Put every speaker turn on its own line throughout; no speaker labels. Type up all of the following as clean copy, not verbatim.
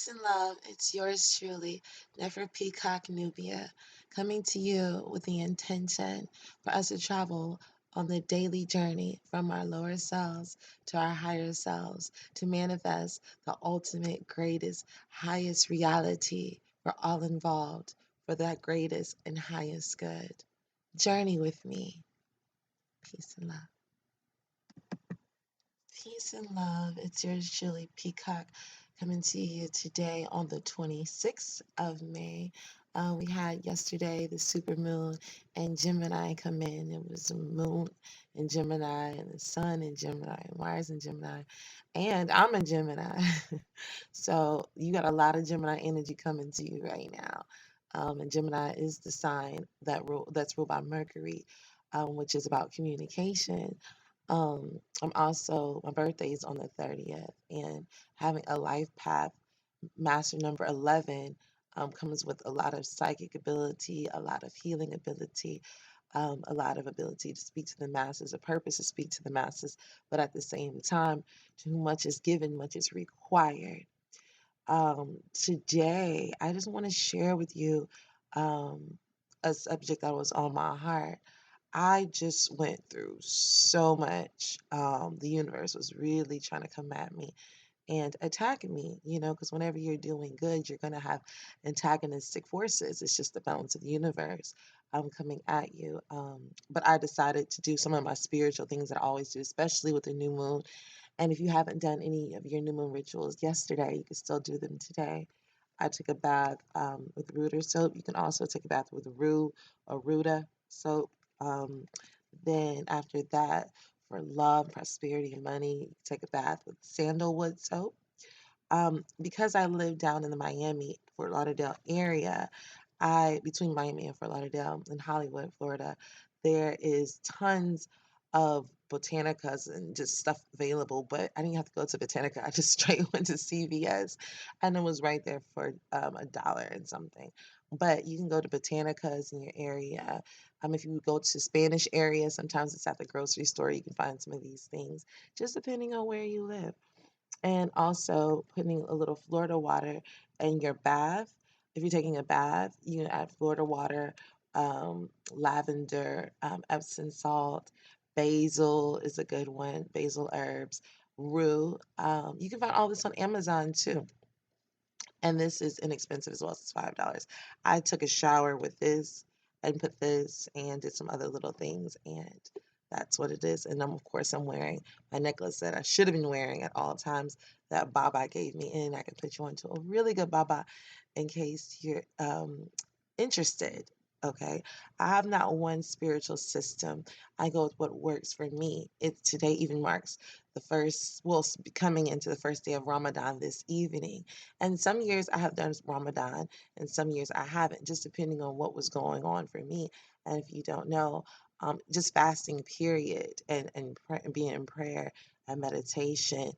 Peace and love. It's yours truly, Nefer Peacock Nubia, coming to you with the intention for us to travel on the daily journey from our lower selves to our higher selves to manifest the ultimate, greatest, highest reality for all involved for that greatest and highest good. Journey with me. Peace and love. Peace and love. It's yours truly, Peacock, coming to you today on the 26th of May. We had yesterday the super moon and Gemini come in. It was the moon in Gemini and the sun in Gemini and Mars in Gemini. And I'm a Gemini. So you got a lot of Gemini energy coming to you right now. And Gemini is the sign that's ruled by Mercury, which is about communication. I'm also, my birthday is on the 30th, and having a life path master number 11 comes with a lot of psychic ability, a lot of healing ability, a lot of ability to speak to the masses, a purpose to speak to the masses, but at the same time, to whom much is given, much is required. Today, I just want to share with you um, a subject that was on my heart. I just went through so much. The universe was really trying to come at me and attack me, because whenever you're doing good, you're going to have antagonistic forces. It's just the balance of the universe coming at you. But I decided to do some of my spiritual things that I always do, especially with the new moon. And if you haven't done any of your new moon rituals yesterday, you can still do them today. I took a bath with Ruder soap. You can also take a bath with Rue or Ruda soap. Um, then after that, for love, prosperity, and money, you can take a bath with sandalwood soap. Because I live down in the Miami, Fort Lauderdale area, between Miami and Fort Lauderdale in Hollywood, Florida, there is tons of botanicas and just stuff available. But I didn't have to go to Botanica. I just straight went to CVS, and it was right there for a dollar and something. But you can go to botanicas in your area. If you go to Spanish area, sometimes it's at the grocery store. You can find some of these things, just depending on where you live. And also putting a little Florida water in your bath. If you're taking a bath, you can add Florida water, lavender, Epsom salt, basil is a good one, basil herbs, rue. You can find all this on Amazon too. And this is inexpensive as well. It's $5. I took a shower with this and put this and did some other little things, and that's what it is. And of course, I'm wearing my necklace that I should have been wearing at all times that Baba gave me, and I can put you onto a really good Baba in case you're interested. Okay, I have not one spiritual system. I go with what works for me. It today even marks the first, well, coming into the first day of Ramadan this evening. And some years I have done Ramadan, and some years I haven't, just depending on what was going on for me. And if you don't know, just fasting, period, and being in prayer and meditation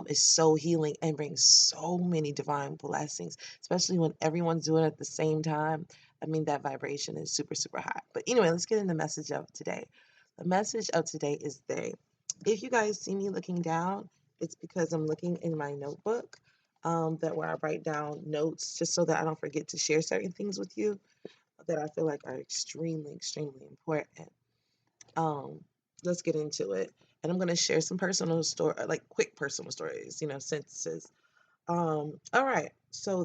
is so healing and brings so many divine blessings, especially when everyone's doing it at the same time. I mean, that vibration is super, super high. But anyway, let's get in the message of today. The message of today is they. If you guys see me looking down, it's because I'm looking in my notebook that where I write down notes just so that I don't forget to share certain things with you that I feel like are extremely, extremely important. Um, let's get into it. And I'm going to share some personal story, like quick personal stories, sentences. All right. So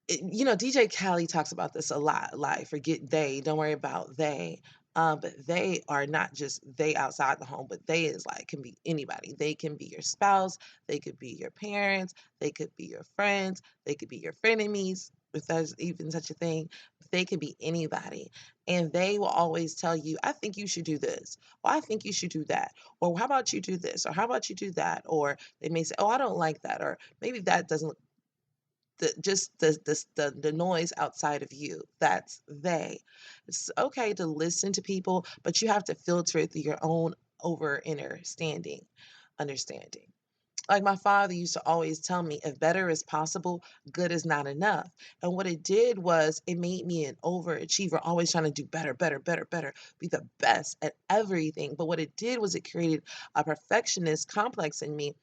DJ Khaled talks about this a lot. Like, forget they, don't worry about they. But they are not just they outside the home, but they is like can be anybody. They can be your spouse, they could be your parents, they could be your friends, they could be your frenemies, if there's even such a thing. They could be anybody. And they will always tell you, I think you should do this, or I think you should do that, or how about you do this, or how about you do that, or they may say, oh, I don't like that, or maybe that doesn't the noise outside of you. That's they. It's okay to listen to people, but you have to filter it through your own over understanding. Like my father used to always tell me, if better is possible, good is not enough. And what it did was it made me an overachiever, always trying to do better, better, better, better, be the best at everything. But what it did was it created a perfectionist complex in me,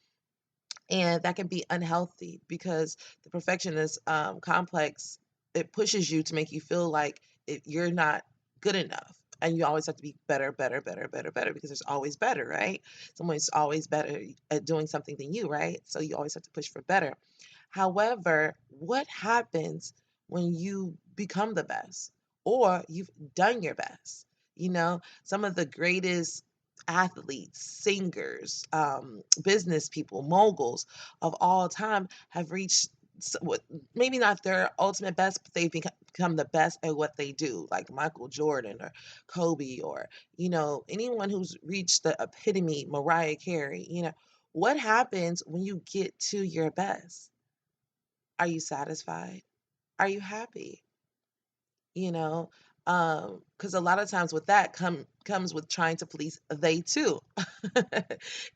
and that can be unhealthy because the perfectionist complex, it pushes you to make you feel like you're not good enough, and you always have to be better, better, better, better, better, because there's always better, right? Someone's always better at doing something than you, right? So you always have to push for better. However, what happens when you become the best or you've done your best? Some of the greatest athletes, singers, business people, moguls of all time have reached maybe not their ultimate best, but they've become the best at what they do, like Michael Jordan or Kobe, or anyone who's reached the epitome, Mariah Carey. What happens when you get to your best? Are you satisfied? Are you happy? you know because a lot of times with that comes with trying to please they too.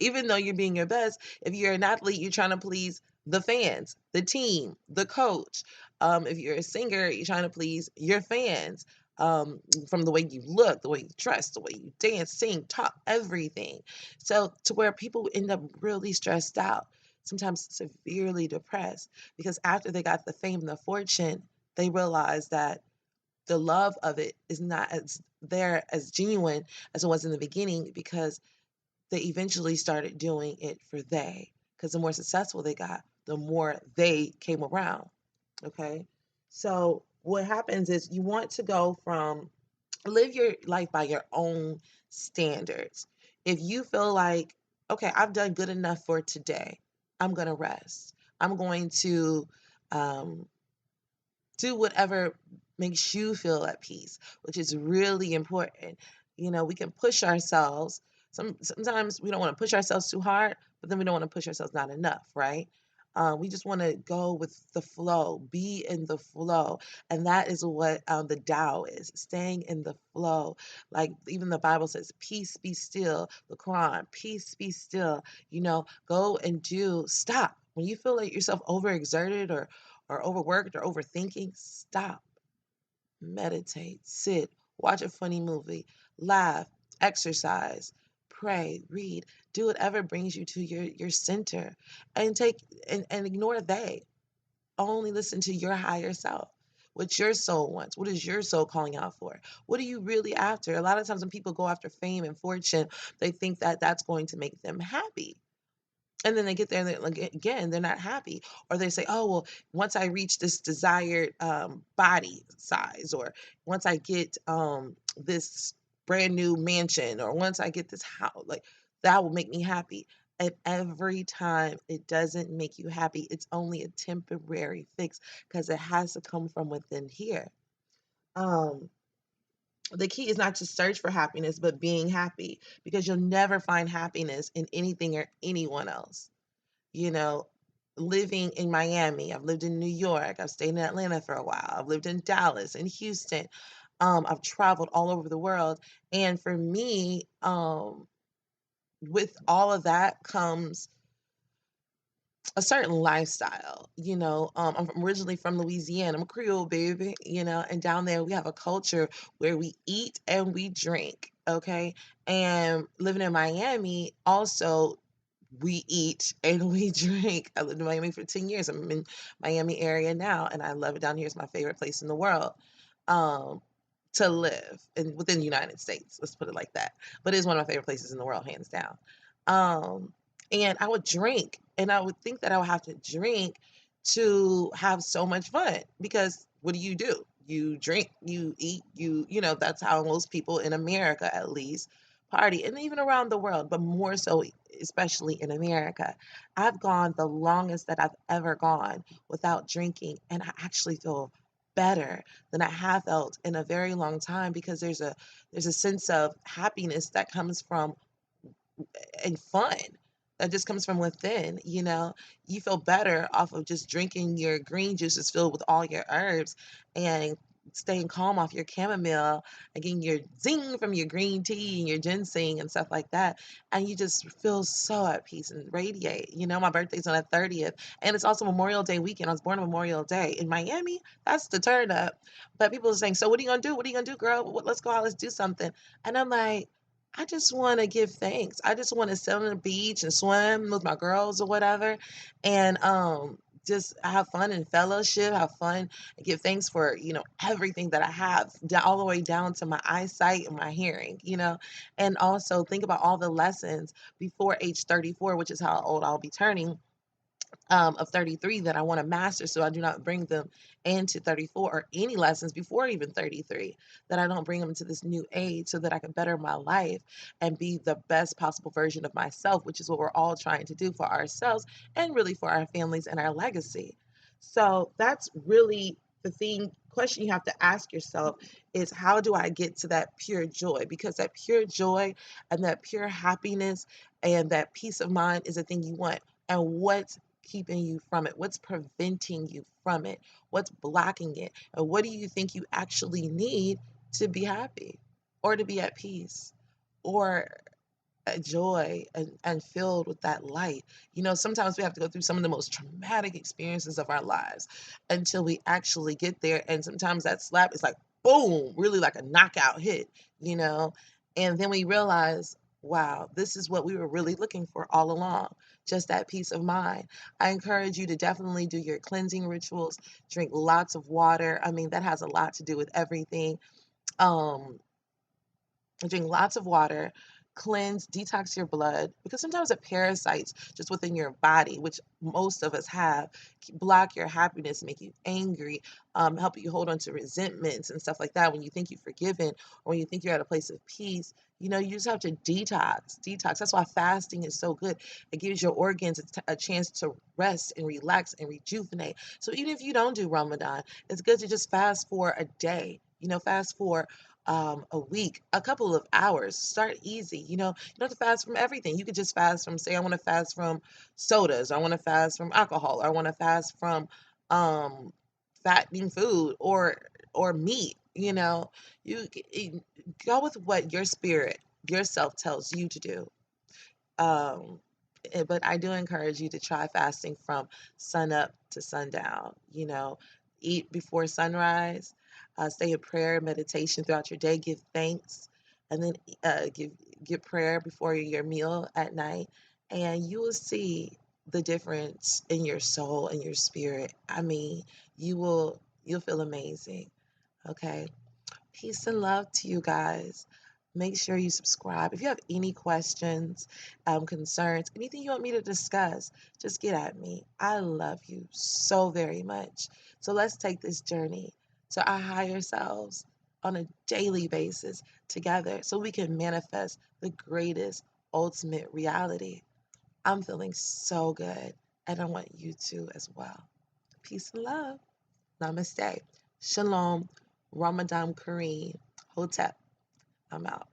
Even though you're being your best, if you're an athlete, you're trying to please the fans, the team, the coach. If you're a singer, you're trying to please your fans, from the way you look, the way you dress, the way you dance, sing, talk, everything. So to where people end up really stressed out, sometimes severely depressed, because after they got the fame and the fortune, they realize that the love of it is not as there as genuine as it was in the beginning, because they eventually started doing it for they. Because the more successful they got, the more they came around. Okay. So what happens is you want to go from live your life by your own standards. If you feel like, okay, I've done good enough for today, I'm going to rest. I'm going to um, do whatever makes you feel at peace, which is really important. We can push ourselves. Sometimes we don't want to push ourselves too hard, but then we don't want to push ourselves not enough, right? We just want to go with the flow, be in the flow. And that is what the Tao is, staying in the flow. Like even the Bible says, peace be still. The Quran, peace be still. Go and stop. When you feel like yourself overexerted or overworked or overthinking, stop, meditate, sit, watch a funny movie, laugh, exercise, pray, read, do whatever brings you to your center, and and ignore they. Only listen to your higher self. What your soul wants. What is your soul calling out for? What are you really after? A lot of times when people go after fame and fortune, they think that that's going to make them happhappy. And then they get there and like, again, they're not happy. Or they say, oh, well, once I reach this desired body size, or once I get this brand new mansion, or once I get this house, like that will make me happy. And every time it doesn't make you happy, it's only a temporary fix, because it has to come from within here. Um, the key is not to search for happiness, but being happy, because you'll never find happiness in anything or anyone else you know, living in Miami. I've lived in New York. I've stayed in Atlanta for a while. I've lived in Dallas and Houston. I've traveled all over the world. And for me, with all of that comes a certain lifestyle. I'm originally from Louisiana. I'm a Creole baby, and down there we have a culture where we eat and we drink. Okay. And living in Miami, also we eat and we drink. I lived in Miami for 10 years. I'm in Miami area now, and I love it down here. It's my favorite place in the world um, to live, and within the United States. Let's put it like that. But it is one of my favorite places in the world, hands down. Um, and I would drink, and I would think that I would have to drink to have so much fun, because what do? You drink, you eat, that's how most people in America at least party, and even around the world, but more so especially in America. I've gone the longest that I've ever gone without drinking, and I actually feel better than I have felt in a very long time, because there's a sense of happiness that comes from and fun that just comes from within. You feel better off of just drinking your green juices filled with all your herbs, and staying calm off your chamomile, and getting your zing from your green tea and your ginseng and stuff like that. And you just feel so at peace and radiate. My birthday's on the 30th, and it's also Memorial Day weekend. I was born on Memorial Day in Miami. That's the turn up. But people are saying, so what are you gonna do? What are you gonna do, girl? Let's go out, let's do something. And I'm like, I just want to give thanks. I just want to sit on the beach and swim with my girls or whatever, and just have fun and fellowship, have fun, and give thanks for everything that I have, all the way down to my eyesight and my hearing, and also think about all the lessons before age 34, which is how old I'll be turning, of 33, that I want to master, so I do not bring them into 34, or any lessons before even 33, that I don't bring them to this new age, so that I can better my life and be the best possible version of myself, which is what we're all trying to do for ourselves and really for our families and our legacy. So that's really the thing. Question you have to ask yourself is, how do I get to that pure joy? Because that pure joy and that pure happiness and that peace of mind is the thing you want. And what's keeping you from it? What's preventing you from it? What's blocking it? And what do you think you actually need to be happy, or to be at peace, or joy, and filled with that light? Sometimes we have to go through some of the most traumatic experiences of our lives until we actually get there. And sometimes that slap is like, boom, really like a knockout hit, you know? And then we realize, wow, this is what we were really looking for all along, just that peace of mind. I encourage you to definitely do your cleansing rituals, drink lots of water. I mean, that has a lot to do with everything. Um, Drink lots of water, cleanse, detox your blood, because sometimes the parasites just within your body, which most of us have, block your happiness, make you angry, help you hold on to resentments and stuff like that. When you think you've forgiven, or when you think you're at a place of peace, you just have to detox. Detox. That's why fasting is so good. It gives your organs a chance to rest and relax and rejuvenate. So even if you don't do Ramadan, it's good to just fast for a day. Fast for a week, a couple of hours. Start easy. You don't have to fast from everything. You could just fast from, say, I want to fast from sodas, or I want to fast from alcohol, or I want to fast from um, fattening food, or meat. You go with what your spirit, yourself tells you to do. Um, but I do encourage you to try fasting from sun up to sundown. Eat before sunrise, stay in prayer, meditation throughout your day, give thanks, and then give prayer before your meal at night, and you will see the difference in your soul and your spirit. I mean, you'll feel amazing. Okay. Peace and love to you guys. Make sure you subscribe. If you have any questions, concerns, anything you want me to discuss, just get at me. I love you so very much. So let's take this journey to our higher selves on a daily basis together, so we can manifest the greatest ultimate reality. I'm feeling so good, and I want you to as well. Peace and love. Namaste. Shalom. Ramadan Kareem. Hotep. I'm out.